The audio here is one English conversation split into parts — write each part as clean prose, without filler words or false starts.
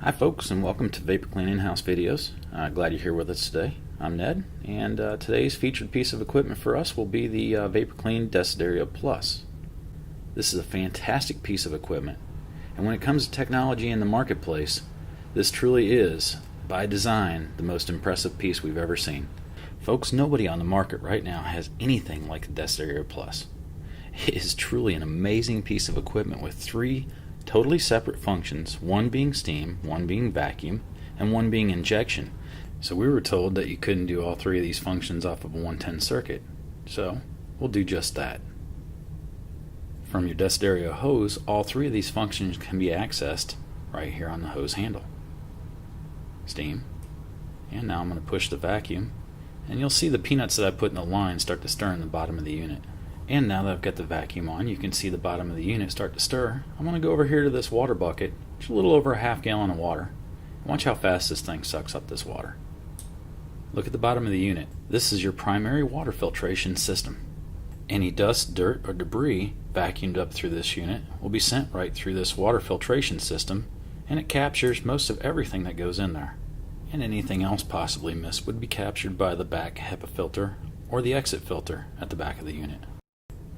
Hi folks, and welcome to Vapor Clean In-House videos. Glad you're here with us today. I'm Ned, and today's featured piece of equipment for us will be the Vapor Clean Desiderio Plus. This is a fantastic piece of equipment, and when it comes to technology in the marketplace, this truly is, by design, the most impressive piece we've ever seen. Folks, nobody on the market right now has anything like the Desiderio Plus. It is truly an amazing piece of equipment with three totally separate functions, one being steam, one being vacuum, and one being injection. So we were told that you couldn't do all three of these functions off of a 110 circuit. So we'll do just that. From your Desiderio hose, all three of these functions can be accessed right here on the hose handle. Steam, and now I'm going to push the vacuum, and you'll see the peanuts that I put in the line start to stir in the bottom of the unit. And now that I've got the vacuum on, you can see the bottom of the unit start to stir. I'm going to go over here to this water bucket, just a little over a half gallon of water. Watch how fast this thing sucks up this water. Look at the bottom of the unit. This is your primary water filtration system. Any dust, dirt, or debris vacuumed up through this unit will be sent right through this water filtration system, and it captures most of everything that goes in there. And anything else possibly missed would be captured by the back HEPA filter or the exit filter at the back of the unit.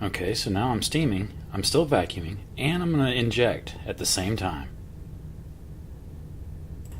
Okay, so now I'm steaming, I'm still vacuuming, and I'm going to inject at the same time.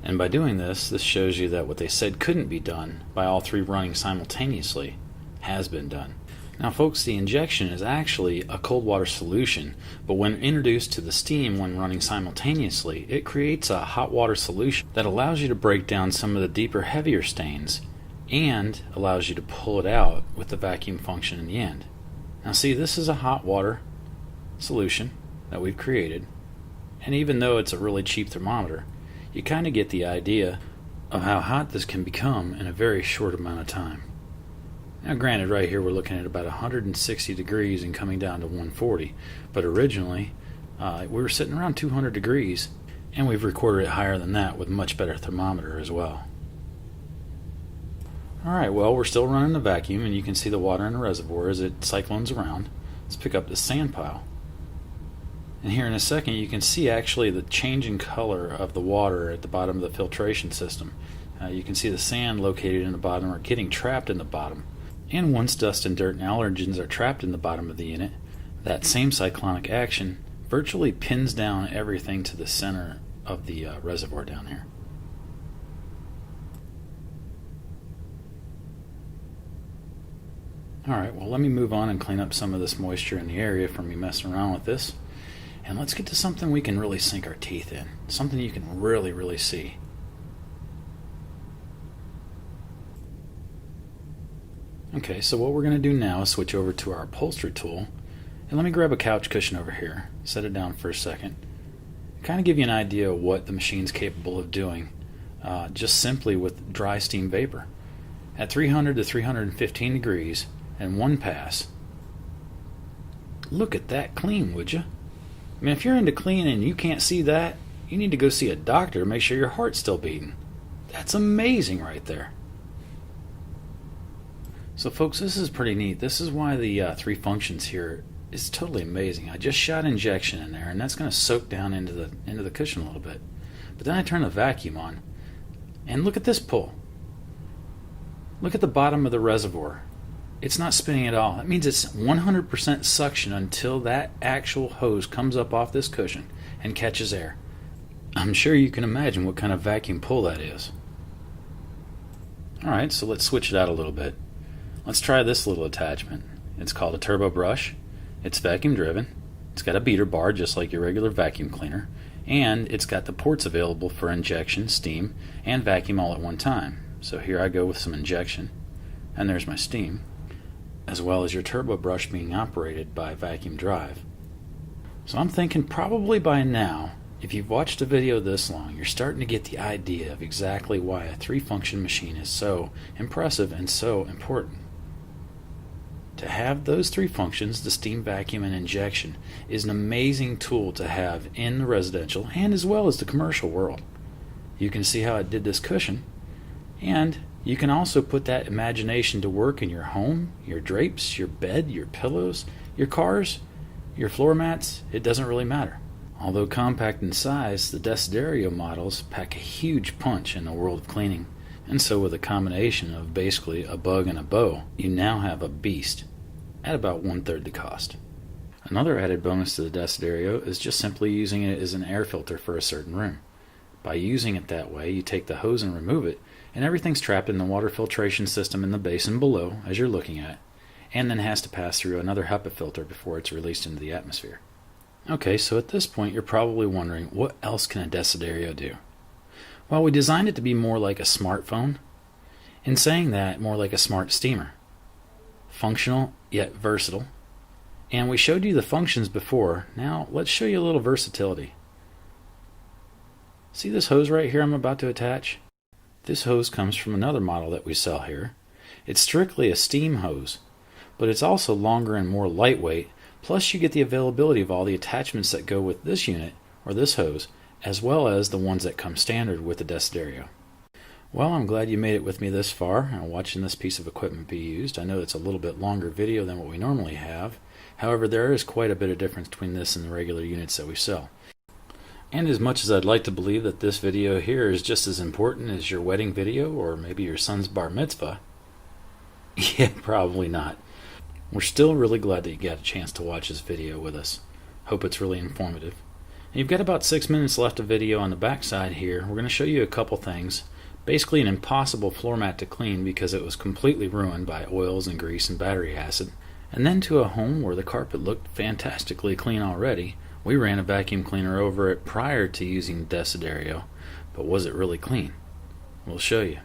And by doing this shows you that what they said couldn't be done by all three running simultaneously has been done. Now folks, the injection is actually a cold water solution, but when introduced to the steam when running simultaneously, it creates a hot water solution that allows you to break down some of the deeper, heavier stains and allows you to pull it out with the vacuum function in the end. Now see, this is a hot water solution that we've created, and even though it's a really cheap thermometer, you kind of get the idea of how hot this can become in a very short amount of time. Now granted, right here we're looking at about 160 degrees and coming down to 140, but originally we were sitting around 200 degrees, and we've recorded it higher than that with a much better thermometer as well. Alright, well, we're still running the vacuum, and you can see the water in the reservoir as it cyclones around. Let's pick up this sand pile. And here in a second you can see actually the changing color of the water at the bottom of the filtration system. You can see the sand located in the bottom or getting trapped in the bottom. And once dust and dirt and allergens are trapped in the bottom of the unit, that same cyclonic action virtually pins down everything to the center of the reservoir down here. Alright, well, let me move on and clean up some of this moisture in the area from me messing around with this. And let's get to something we can really sink our teeth in. Something you can really see. Okay, so what we're going to do now is switch over to our upholstery tool. And let me grab a couch cushion over here, set it down for a second. Kind of give you an idea of what the machine's capable of doing, just simply with dry steam vapor. At 300 to 315 degrees, and one pass. Look at that clean, would you? I mean, if you're into cleaning and you can't see that, you need to go see a doctor to make sure your heart's still beating. That's amazing right there. So folks, this is pretty neat. This is why the three functions here is totally amazing. I just shot injection in there, and that's going to soak down into the cushion a little bit. But then I turn the vacuum on, and look at this pull. Look at the bottom of the reservoir. It's not spinning at all. That means it's 100% suction until that actual hose comes up off this cushion and catches air. I'm sure you can imagine what kind of vacuum pull that is. Alright, so let's switch it out a little bit. Let's try this little attachment. It's called a turbo brush. It's vacuum driven. It's got a beater bar just like your regular vacuum cleaner. And it's got the ports available for injection, steam, and vacuum all at one time. So here I go with some injection, and there's my steam, as well as your turbo brush being operated by vacuum drive. So I'm thinking probably by now, if you've watched a video this long, you're starting to get the idea of exactly why a three-function machine is so impressive and so important. To have those three functions, the steam, vacuum, and injection, is an amazing tool to have in the residential and as well as the commercial world. You can see how it did this cushion. And you can also put that imagination to work in your home, your drapes, your bed, your pillows, your cars, your floor mats. It doesn't really matter. Although compact in size, the Desiderio models pack a huge punch in the world of cleaning. And so with a combination of basically a bug and a bow, you now have a beast at about 1/3 the cost. Another added bonus to the Desiderio is just simply using it as an air filter for a certain room. By using it that way, you take the hose and remove it, and everything's trapped in the water filtration system in the basin below, as you're looking at, and then has to pass through another HEPA filter before it's released into the atmosphere. Okay, so at this point you're probably wondering, what else can a Desiderio do? Well, we designed it to be more like a smartphone. In saying that, more like a smart steamer. Functional, yet versatile. And we showed you the functions before. Now, let's show you a little versatility. See this hose right here I'm about to attach? This hose comes from another model that we sell here. It's strictly a steam hose, but it's also longer and more lightweight, plus you get the availability of all the attachments that go with this unit, or this hose, as well as the ones that come standard with the Desiderio. Well, I'm glad you made it with me this far, watching this piece of equipment be used. I know it's a little bit longer video than what we normally have. However, there is quite a bit of difference between this and the regular units that we sell. And as much as I'd like to believe that this video here is just as important as your wedding video or maybe your son's bar mitzvah, yeah, probably not. We're still really glad that you got a chance to watch this video with us. Hope it's really informative. And you've got about 6 minutes left of video on the back side here. We're going to show you a couple things. Basically an impossible floor mat to clean because it was completely ruined by oils and grease and battery acid. And then to a home where the carpet looked fantastically clean already. We ran a vacuum cleaner over it prior to using Desiderio, but was it really clean? We'll show you.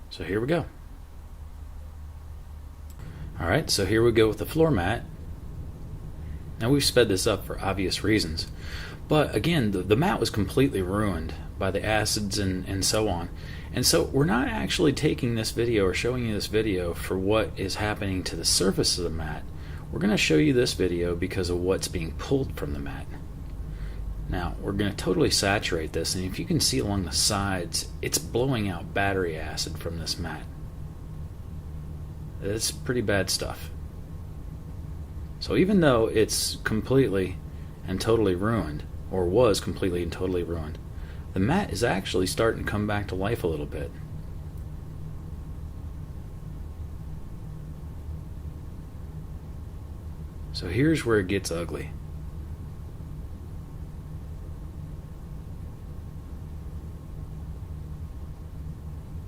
So here we go. Alright, so here we go with the floor mat. Now we've sped this up for obvious reasons, but again, the mat was completely ruined by the acids and so on. And so we're not actually taking this video or showing you this video for what is happening to the surface of the mat. We're going to show you this video because of what's being pulled from the mat. Now, we're going to totally saturate this, and if you can see along the sides, it's blowing out battery acid from this mat. It's pretty bad stuff. So even though it's completely and totally ruined, or was completely and totally ruined, the mat is actually starting to come back to life a little bit. So here's where it gets ugly.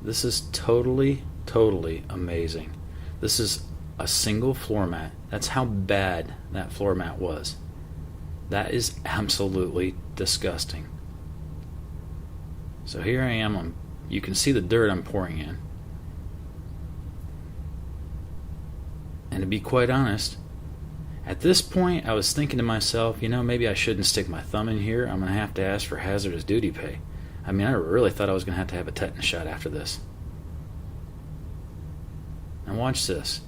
This is totally amazing. This is a single floor mat. That's how bad that floor mat was. That is absolutely disgusting. So here I am. You can see the dirt I'm pouring in. And to be quite honest, at this point, I was thinking to myself, maybe I shouldn't stick my thumb in here. I'm going to have to ask for hazardous duty pay. I mean, I really thought I was going to have a tetanus shot after this. Now watch this.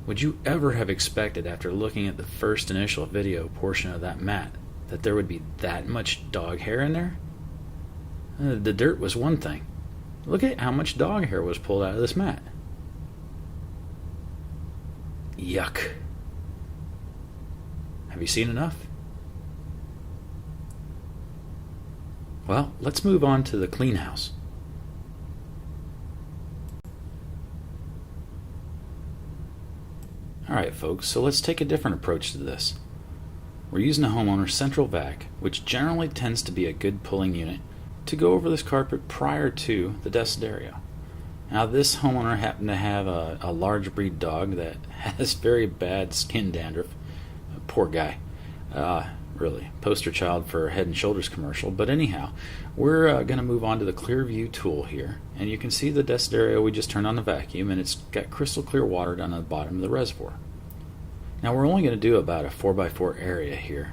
Would you ever have expected, after looking at the first initial video portion of that mat, that there would be that much dog hair in there? The dirt was one thing. Look at how much dog hair was pulled out of this mat. Yuck. Have you seen enough? Well, let's move on to the clean house. Alright folks, so let's take a different approach to this. We're using a homeowner's central vac, which generally tends to be a good pulling unit, to go over this carpet prior to the Desiderio. Now this homeowner happened to have a large breed dog that has very bad skin dandruff. Poor guy. Really, poster child for Head and Shoulders commercial. But anyhow, we're going to move on to the Clearview tool here. And you can see the Desiderio, we just turned on the vacuum, and it's got crystal clear water down at the bottom of the reservoir. Now we're only going to do about a 4x4 area here.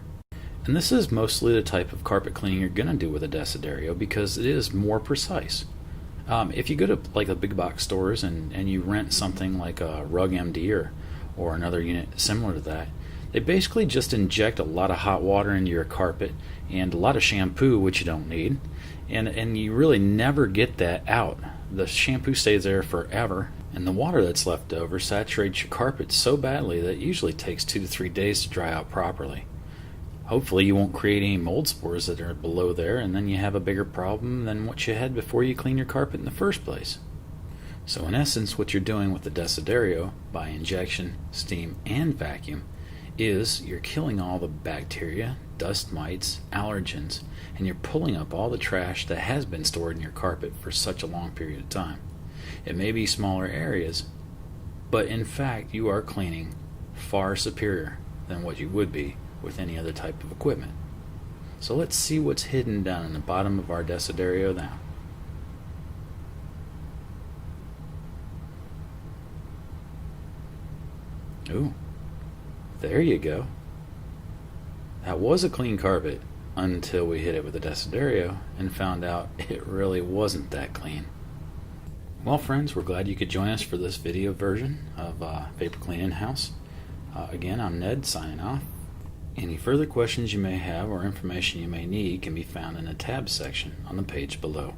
And this is mostly the type of carpet cleaning you're going to do with a Desiderio because it is more precise. If you go to like the big box stores and you rent something like a Rug MD or another unit similar to that, they basically just inject a lot of hot water into your carpet and a lot of shampoo, which you don't need, and you really never get that out. The shampoo stays there forever, and the water that's left over saturates your carpet so badly that it usually takes 2 to 3 days to dry out properly. Hopefully you won't create any mold spores that are below there, and then you have a bigger problem than what you had before you cleaned your carpet in the first place. So in essence, what you're doing with the Desiderio by injection, steam, and vacuum is you're killing all the bacteria, dust mites, allergens, and you're pulling up all the trash that has been stored in your carpet for such a long period of time. It may be smaller areas, but in fact you are cleaning far superior than what you would be with any other type of equipment. So let's see what's hidden down in the bottom of our Desiderio now. Ooh, there you go. That was a clean carpet until we hit it with the Desiderio and found out it really wasn't that clean. Well friends, we're glad you could join us for this video version of Vapor Clean In-House. Again, I'm Ned signing off. Any further questions you may have or information you may need can be found in the tabs section on the page below.